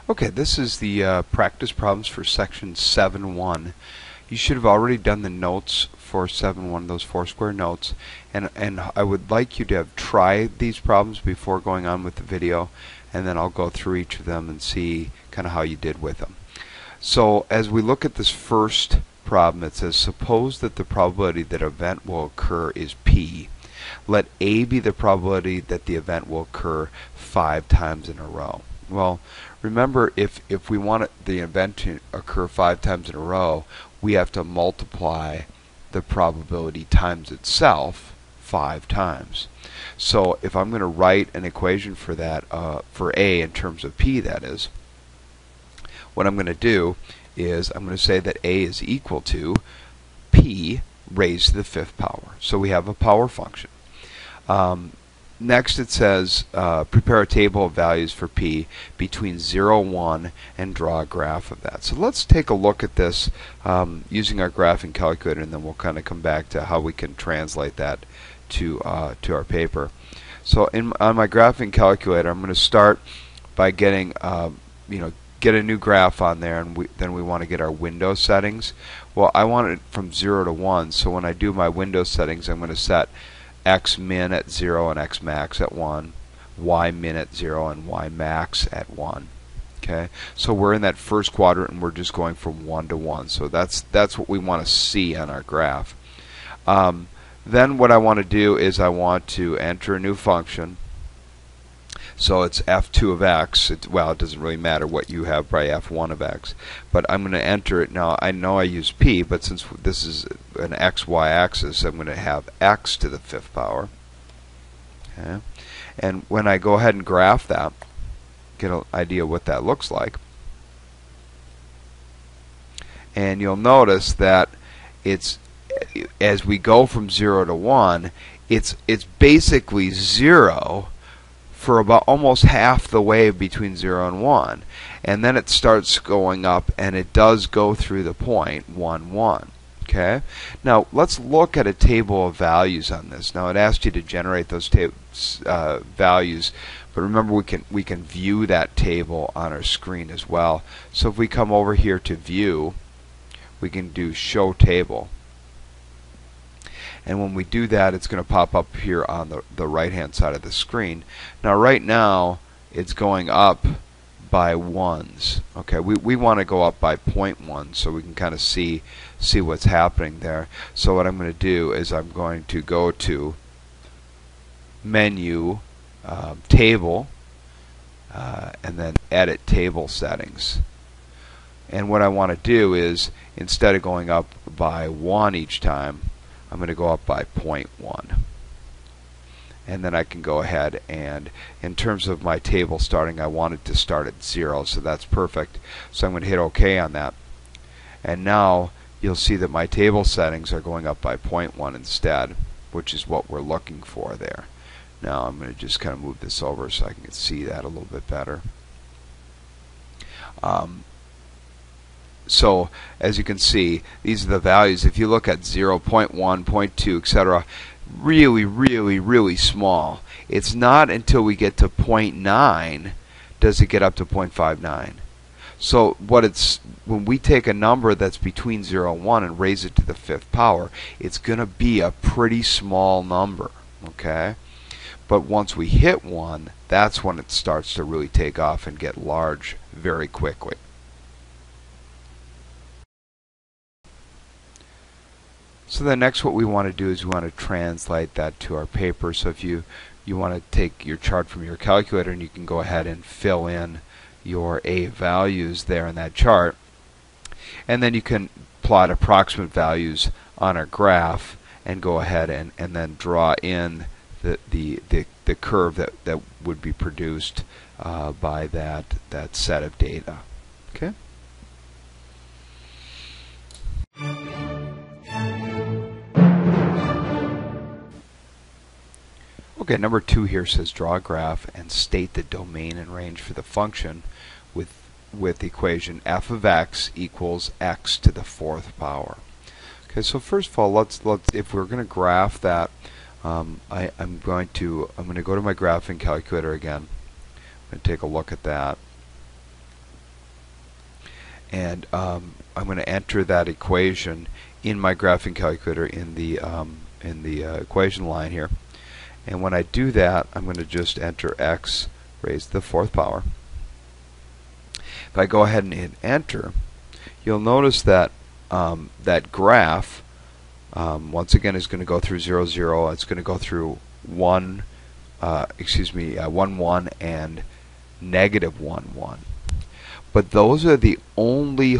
Okay, this is the practice problems for section 7.1. You should have already done the notes for 7.1, those Foursquare notes, and I would like you to have tried these problems before going on with the video, and then I'll go through each of them and see kind of how you did with them. So as we look at this first problem, it says suppose that the probability that an event will occur is P. Let A be the probability that the event will occur 5 times in a row. Well, remember, if we want the event to occur 5 times in a row, we have to multiply the probability times itself 5 times. So if I'm going to write an equation for that, for A in terms of P, that is, what I'm going to do is I'm going to say that A is equal to P raised to the 5th power. So we have a power function. Next it says prepare a table of values for P between 0 and 1 and draw a graph of that. So let's take a look at this using our graphing calculator, and then we'll kind of come back to how we can translate that to our paper. So on my graphing calculator, I'm going to start by getting get a new graph on there, and then we want to get our window settings. Well, I want it from 0 to 1, so when I do my window settings, I'm going to set x min at 0 and x max at 1, y min at 0 and y max at 1. Okay, so we're in that first quadrant and we're just going from 1 to 1. So that's what we want to see on our graph. Then what I want to do is I want to enter a new function. So it's f2 of x. Well, it doesn't really matter what you have, probably f1 of x. But I'm going to enter it. Now, I know I use p, but since this is an xy axis, I'm going to have x to the 5th power. Okay. And when I go ahead and graph that, get an idea what that looks like. And you'll notice that it's, as we go from 0 to 1, it's basically 0 for about almost half the way between 0 and 1, and then it starts going up, and it does go through the point 1, 1. Okay, now let's look at a table of values on this. Now it asked you to generate those values, but remember we can view that table on our screen as well. So if we come over here to view, we can do show table. And when we do that, it's going to pop up here on the right hand side of the screen. Now right now it's going up by 1s. Okay, we want to go up by 0.1 so we can kind of see what's happening there. So what I'm going to do is I'm going to go to menu, table, and then edit table settings. And what I want to do is, instead of going up by 1 each time, I'm going to go up by 0.1. And then I can go ahead and, in terms of my table starting, I want it to start at 0, so that's perfect. So I'm going to hit OK on that. And now you'll see that my table settings are going up by 0.1 instead, which is what we're looking for there. Now I'm going to just kind of move this over so I can see that a little bit better. So as you can see, these are the values. If you look at 0, 0.1, 0.2, etc., really small. It's not until we get to 0.9 does it get up to 0.59. So when we take a number that's between 0 and 1 and raise it to the 5th power, it's going to be a pretty small number. Okay? But once we hit 1, that's when it starts to really take off and get large very quickly. So then next what we want to do is we want to translate that to our paper. So if you want to take your chart from your calculator, and you can go ahead and fill in your A values there in that chart, and then you can plot approximate values on our graph and go ahead and then draw in the curve that would be produced by that set of data. Okay. Okay, number 2 here says draw a graph and state the domain and range for the function with the equation f of x equals x to the 4th power. Okay, so first of all, let's if we're going to graph that, I'm going to go to my graphing calculator again. I'm going to take a look at that. and I'm going to enter that equation in my graphing calculator in the equation line here. And when I do that, I'm going to just enter x raised to the fourth power. If I go ahead and hit enter, you'll notice that that graph once again is going to go through 0, 0. It's going to go through 1, 1, 1 and negative 1, 1. But those are the only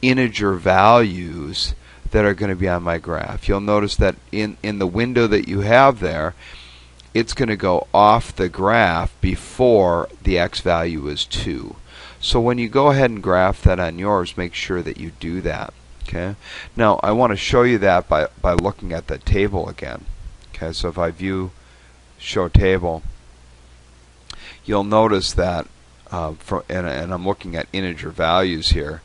integer values that are going to be on my graph. You'll notice that in the window that you have there, it's going to go off the graph before the x value is 2. So when you go ahead and graph that on yours, make sure that you do that. Okay. Now I want to show you that by looking at the table again. Okay. So if I view show table, you'll notice that and I'm looking at integer values here.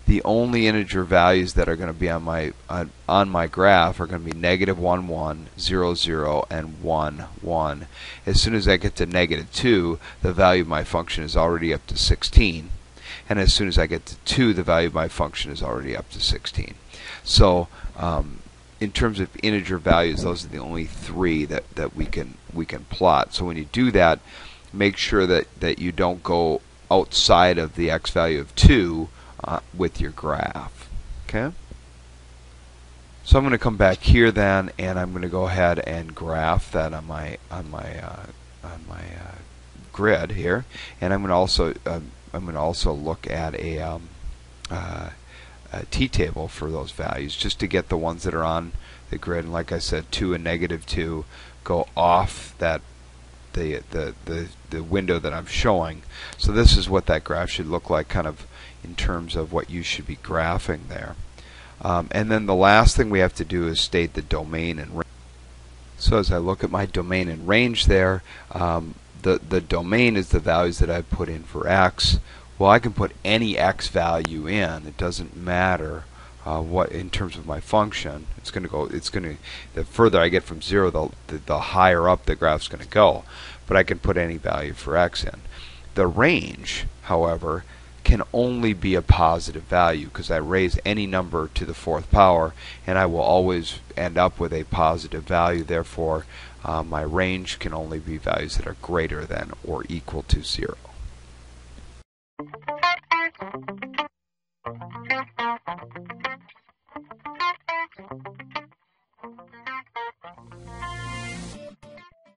The only integer values that are going to be on my graph are going to be negative 1, 1, 0, 0, and 1, 1. As soon as I get to negative 2, the value of my function is already up to 16. And as soon as I get to 2, the value of my function is already up to 16. So in terms of integer values, those are the only three that we can plot. So when you do that, make sure that you don't go outside of the x value of 2 with your graph. Okay. So I'm going to come back here then, and I'm going to go ahead and graph that on my grid here, and I'm going to also look at a t-table for those values, just to get the ones that are on the grid. And like I said, 2 and negative 2 go off that the window that I'm showing. So this is what that graph should look like, kind of in terms of what you should be graphing there. And then the last thing we have to do is state the domain and range. So as I look at my domain and range there, the domain is the values that I put in for x. Well, I can put any x value in. It doesn't matter what in terms of my function. It's going to go. The further I get from 0, the higher up the graph's going to go. But I can put any value for x in. The range, however, can only be a positive value, because I raise any number to the fourth power, and I will always end up with a positive value. Therefore, my range can only be values that are greater than or equal to 0.